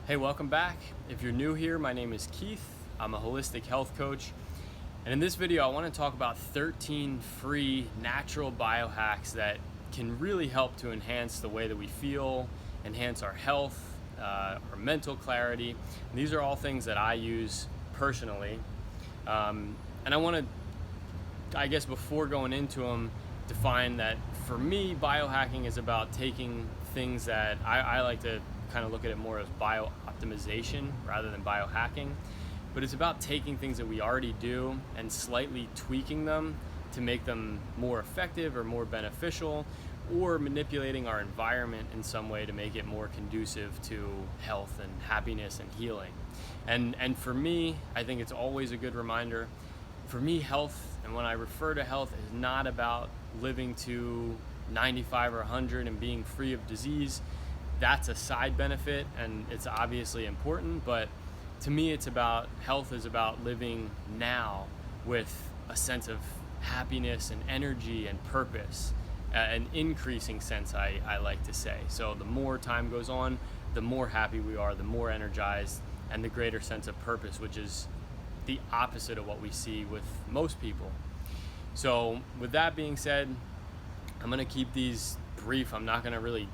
Hey, welcome back. If you're new here, my name is Keith. I'm a holistic health coach. And in this video, I want to talk about 13 free natural biohacks that can really help to enhance the way that we feel, enhance our health, our mental clarity. And these are all things that I use personally. And I want to, I guess, before going into them, define that for me, biohacking is about taking things that I like to kind of look at it more as bio-optimization rather than biohacking. But it's about taking things that we already do and slightly tweaking them to make them more effective or more beneficial, or manipulating our environment in some way to make it more conducive to health and happiness and healing. And for me, I think it's always a good reminder. For me, health, and when I refer to health, is not about living to 95 or 100 and being free of disease. That's a side benefit, and it's obviously important, but to me, it's about health is about living now with a sense of happiness and energy and purpose, an increasing sense, I like to say. So the more time goes on, the more happy we are, the more energized, and the greater sense of purpose, which is the opposite of what we see with most people. So with that being said, I'm going to keep these brief. I'm not going to really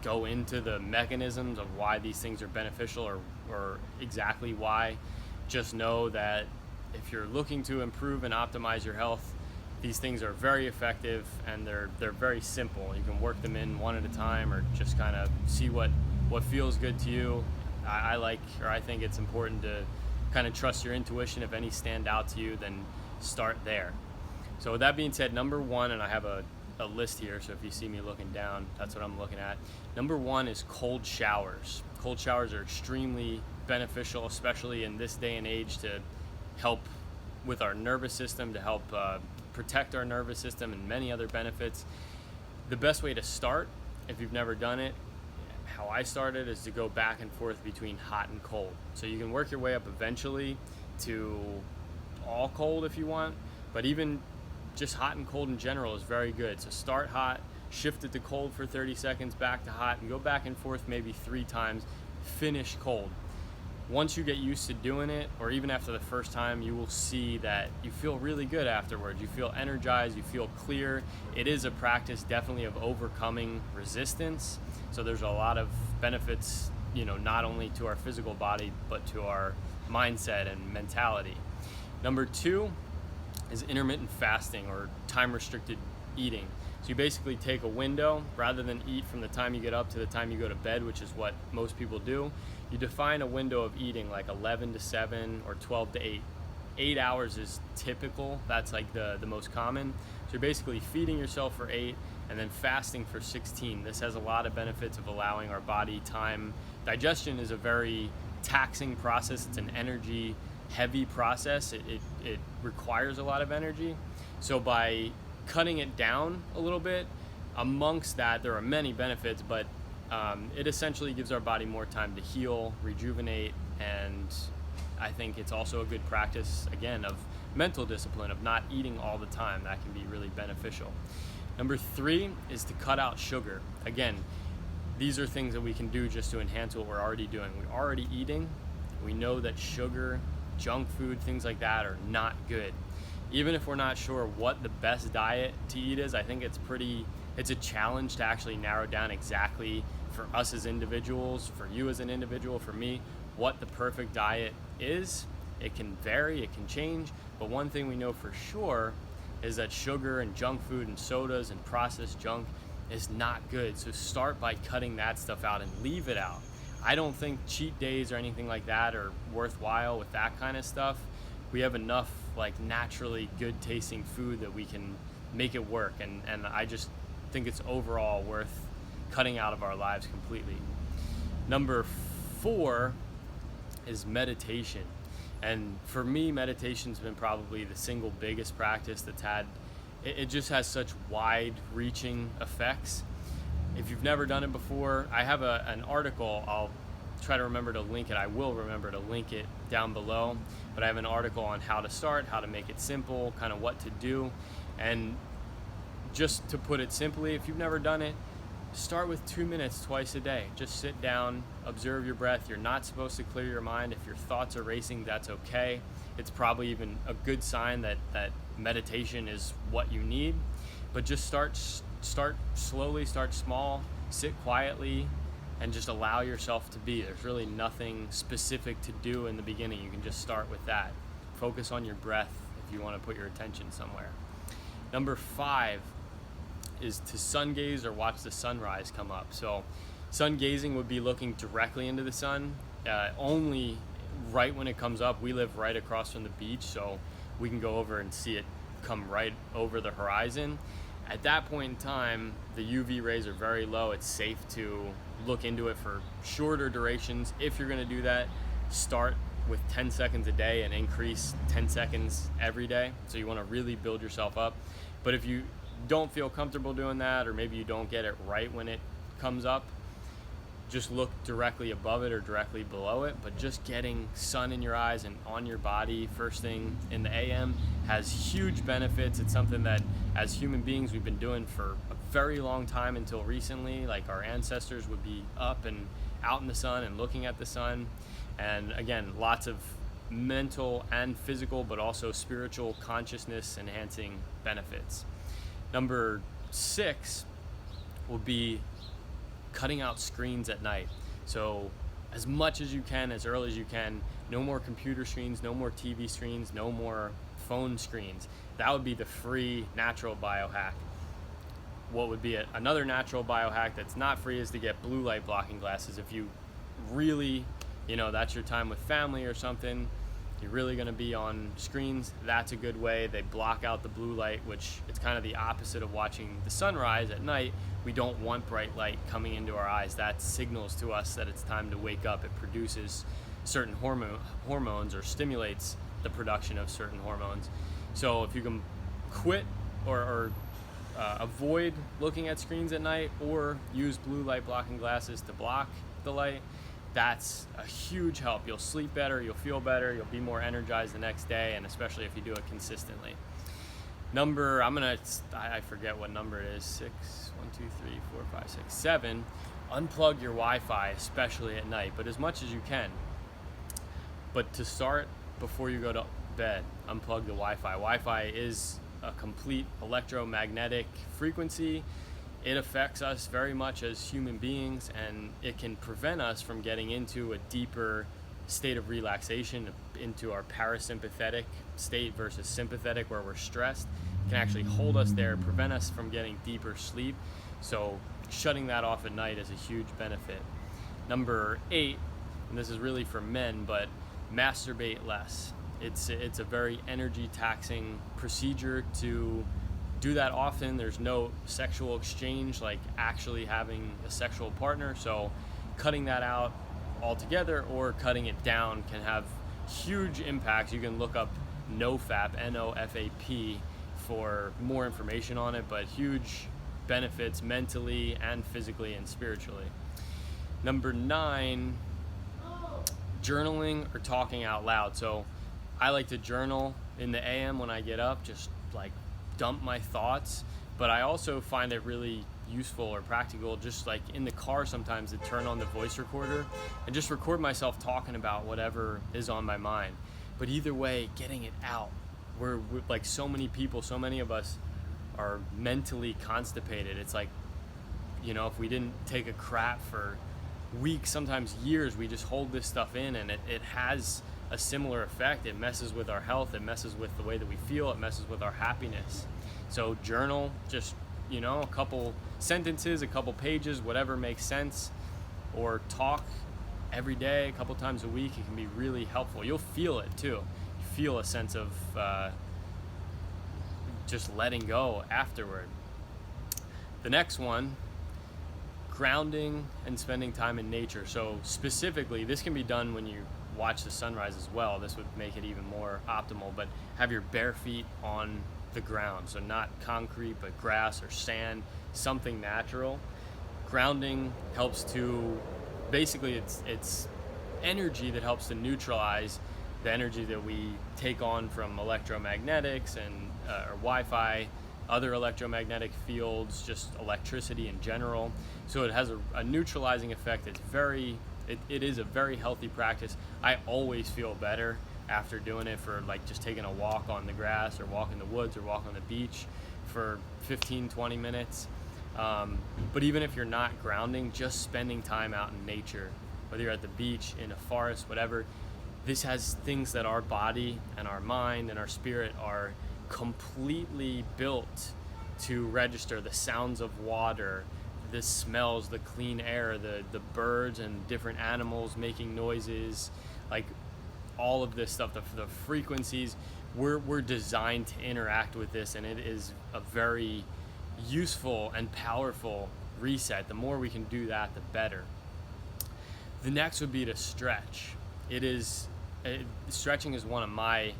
go into the mechanisms of why these things are beneficial or exactly why. Just know that if you're looking to improve and optimize your health, these things are very effective, and they're very simple. You can work them in one at a time, or just kind of see what feels good to you. I think it's important to kind of trust your intuition. If any stand out to you, then start there. So with that being said, number one, and I have a list here, so if you see me looking down, that's what I'm looking at. Number one is cold showers. Cold showers are extremely beneficial, especially in this day and age, to help with our nervous system, to help protect our nervous system, and many other benefits. The best way to start, if you've never done it, how I started, is to go back and forth between hot and cold. So you can work your way up eventually to all cold if you want, but even just hot and cold in general is very good. So start hot, shift it to cold for 30 seconds, back to hot, and go back and forth maybe 3 times, finish cold. Once you get used to doing it, or even after the first time, you will see that you feel really good afterwards. You feel energized, you feel clear. It is a practice definitely of overcoming resistance. So there's a lot of benefits, not only to our physical body, but to our mindset and mentality. Number 2 is intermittent fasting, or time restricted eating. So you basically take a window, rather than eat from the time you get up to the time you go to bed, which is what most people do. You define a window of eating like 11 to 7 or 12 to 8. 8 hours is typical. That's like the most common. So you're basically feeding yourself for 8 and then fasting for 16. This has a lot of benefits of allowing our body time. Digestion is a very taxing process. It's an energy heavy process. It requires a lot of energy. So by cutting it down a little bit, amongst that, there are many benefits, but it essentially gives our body more time to heal, rejuvenate, and I think it's also a good practice, again, of mental discipline, of not eating all the time. That can be really beneficial. Number 3 is to cut out sugar. Again, these are things that we can do just to enhance what we're already doing. We're already eating. We know that sugar, junk food, things like that are not good. Even if we're not sure what the best diet to eat is, I think it's a challenge to actually narrow down exactly for us as individuals, for you as an individual, for me, what the perfect diet is. It can vary, it can change, but one thing we know for sure is that sugar and junk food and sodas and processed junk is not good. So start by cutting that stuff out and leave it out. I don't think cheat days or anything like that are worthwhile with that kind of stuff. We have enough like naturally good tasting food that we can make it work, and I just think it's overall worth cutting out of our lives completely. Number 4 is meditation. And for me, meditation's been probably the single biggest practice that's it just has such wide reaching effects. If you've never done it before, I have an article. I'll try to remember to link it. I will remember to link it down below. But I have an article on how to start, how to make it simple, kind of what to do. And just to put it simply, if you've never done it, start with 2 minutes twice a day. Just sit down, observe your breath. You're not supposed to clear your mind. If your thoughts are racing, that's okay. It's probably even a good sign that meditation is what you need. But just start slowly, start small, sit quietly, and just allow yourself to be. There's really nothing specific to do in the beginning. You can just start with that. Focus on your breath if you want to put your attention somewhere. Number 5 is to sun gaze or watch the sunrise come up. So sun gazing would be looking directly into the sun, only right when it comes up. We live right across from the beach, so we can go over and see it come right over the horizon. At that point in time, the UV rays are very low. It's safe to look into it for shorter durations. If you're going to do that, start with 10 seconds a day and increase 10 seconds every day. So you want to really build yourself up. But if you don't feel comfortable doing that, or maybe you don't get it right when it comes up, just look directly above it or directly below it. But just getting sun in your eyes and on your body first thing in the AM has huge benefits. It's something that as human beings we've been doing for a very long time until recently. Like our ancestors would be up and out in the sun and looking at the sun. And again, lots of mental and physical, but also spiritual consciousness enhancing benefits. Number 6 will be cutting out screens at night. So as much as you can, as early as you can, no more computer screens, no more TV screens, no more phone screens. That would be the free natural biohack. What would be another natural biohack that's not free is to get blue light blocking glasses. If you really, that's your time with family or something, you're really going to be on screens, that's a good way. They block out the blue light, which it's kind of the opposite of watching the sunrise at night. We don't want bright light coming into our eyes. That signals to us that it's time to wake up. It produces certain hormones or stimulates the production of certain hormones. So if you can quit or avoid looking at screens at night, or use blue light blocking glasses to block the light, that's a huge help. You'll sleep better, you'll feel better, you'll be more energized the next day, and especially if you do it consistently. I forget what number it is, 6, 1, 2, 3, 4, 5, 6, 7. Unplug your Wi-Fi, especially at night, but as much as you can. But to start, before you go to bed, unplug the Wi-Fi. Wi-Fi is a complete electromagnetic frequency. It affects us very much as human beings, and it can prevent us from getting into a deeper state of relaxation, into our parasympathetic state versus sympathetic, where we're stressed. It can actually hold us there, prevent us from getting deeper sleep. So shutting that off at night is a huge benefit. Number 8, and this is really for men, but masturbate less. It's a very energy taxing procedure to do that often. There's no sexual exchange like actually having a sexual partner, so cutting that out altogether or cutting it down can have huge impacts. You can look up NoFap, NoFap, for more information on it, but huge benefits mentally and physically and spiritually. Number 9, journaling or talking out loud. So I like to journal in the AM when I get up, just like dump my thoughts, but I also find it really useful or practical just like in the car sometimes to turn on the voice recorder and just record myself talking about whatever is on my mind. But either way, getting it out. We're like so many people, so many of us are mentally constipated. It's like, if we didn't take a crap for weeks, sometimes years, we just hold this stuff in, and it has a similar effect. It messes with our health, it messes with the way that we feel, it messes with our happiness. So journal, just a couple sentences, a couple pages, whatever makes sense, or talk every day, a couple times a week. It can be really helpful. You'll feel it too. You feel a sense of just letting go afterward. The next one, grounding and spending time in nature. So specifically, this can be done when you watch the sunrise as well. This would make it even more optimal, but have your bare feet on the ground. So not concrete, but grass or sand, something natural. Grounding helps to, basically it's energy that helps to neutralize the energy that we take on from electromagnetics and or Wi-Fi other electromagnetic fields, just electricity in general. So it has a neutralizing effect. It is a very healthy practice. I always feel better after doing it, for like just taking a walk on the grass or walk in the woods or walk on the beach for 15-20 minutes. But even if you're not grounding, just spending time out in nature, whether you're at the beach, in a forest, whatever, this has things that our body and our mind and our spirit are completely built to register: the sounds of water, the smells, the clean air, the birds and different animals making noises, like all of this stuff, the frequencies. We're designed to interact with this, and it is a very useful and powerful reset. The more we can do that, the better. The next would be to stretch. Stretching is one of my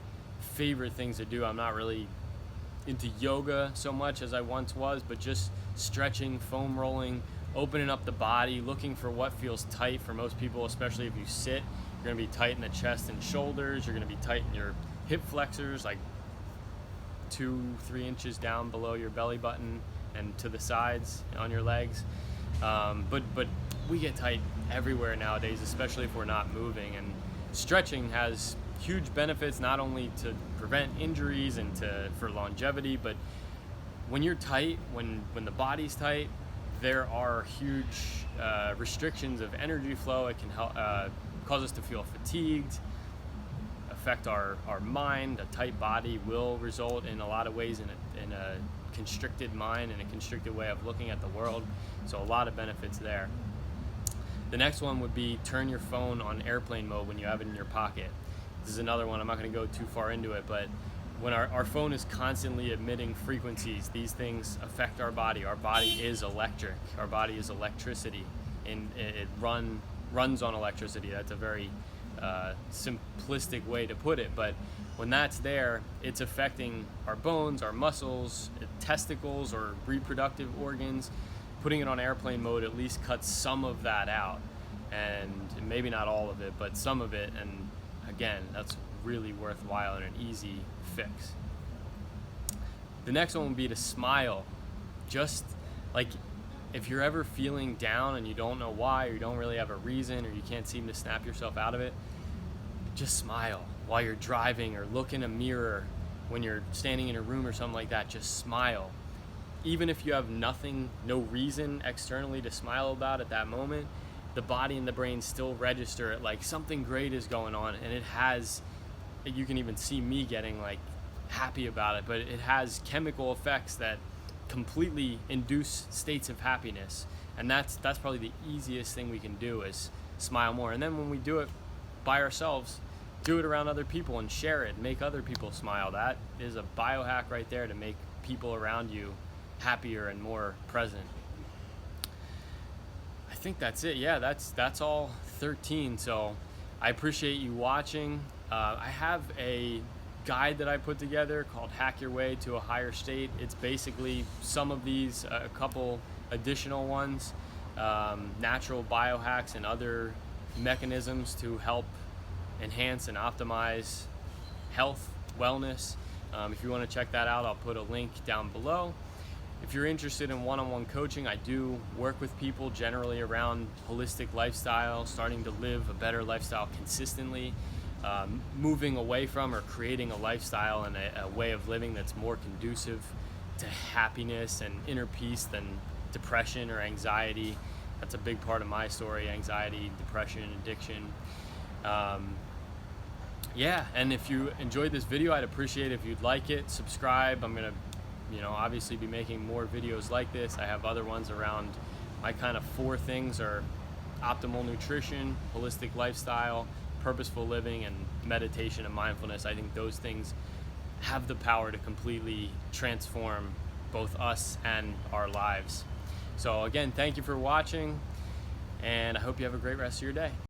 favorite things to do. I'm not really into yoga so much as I once was, but just stretching, foam rolling, opening up the body, looking for what feels tight for most people, especially if you sit. You're gonna be tight in the chest and shoulders. You're gonna be tight in your hip flexors, like 2-3 inches down below your belly button and to the sides on your legs. But we get tight everywhere nowadays, especially if we're not moving. And stretching has huge benefits, not only to prevent injuries and for longevity, but when you're tight, when the body's tight, there are huge restrictions of energy flow. It can help cause us to feel fatigued, affect our mind. A tight body will result in a lot of ways in a constricted mind and a constricted way of looking at the world. So a lot of benefits there. The next one would be turn your phone on airplane mode when you have it in your pocket. This is another one. I'm not going to go too far into it, but when our phone is constantly emitting frequencies, these things affect our body. Our body is electric. Our body is electricity, and it runs on electricity. That's a very simplistic way to put it, but when that's there, it's affecting our bones, our muscles, testicles, or reproductive organs. Putting it on airplane mode at least cuts some of that out, and maybe not all of it, but some of it. And again, that's really worthwhile and an easy fix. The next one would be to smile. Just like, if you're ever feeling down and you don't know why, or you don't really have a reason, or you can't seem to snap yourself out of it, just smile while you're driving, or look in a mirror when you're standing in a room or something like that. Just smile. Even if you have no reason externally to smile about at that moment, the body and the brain still register it like something great is going on, and you can even see me getting like happy about it, but it has chemical effects that completely induce states of happiness. And that's probably the easiest thing we can do, is smile more. And then when we do it by ourselves, do it around other people and share it, make other people smile. That is a biohack right there to make people around you happier and more present. I think that's it. Yeah, that's all 13. So I appreciate you watching. I have a guide that I put together called Hack Your Way to a Higher State. It's basically some of these, a couple additional ones, natural biohacks and other mechanisms to help enhance and optimize health, wellness. If you want to check that out, I'll put a link down below. If you're interested in one-on-one coaching, I do work with people generally around holistic lifestyle, starting to live a better lifestyle consistently, moving away from or creating a lifestyle and a way of living that's more conducive to happiness and inner peace than depression or anxiety. That's a big part of my story: anxiety, depression, addiction. Yeah, and if you enjoyed this video, I'd appreciate if you'd like it, subscribe. I'm gonna obviously be making more videos like this. I have other ones around my kind of 4 things are optimal nutrition, holistic lifestyle, purposeful living, and meditation and mindfulness. I think those things have the power to completely transform both us and our lives. So again, thank you for watching, and I hope you have a great rest of your day.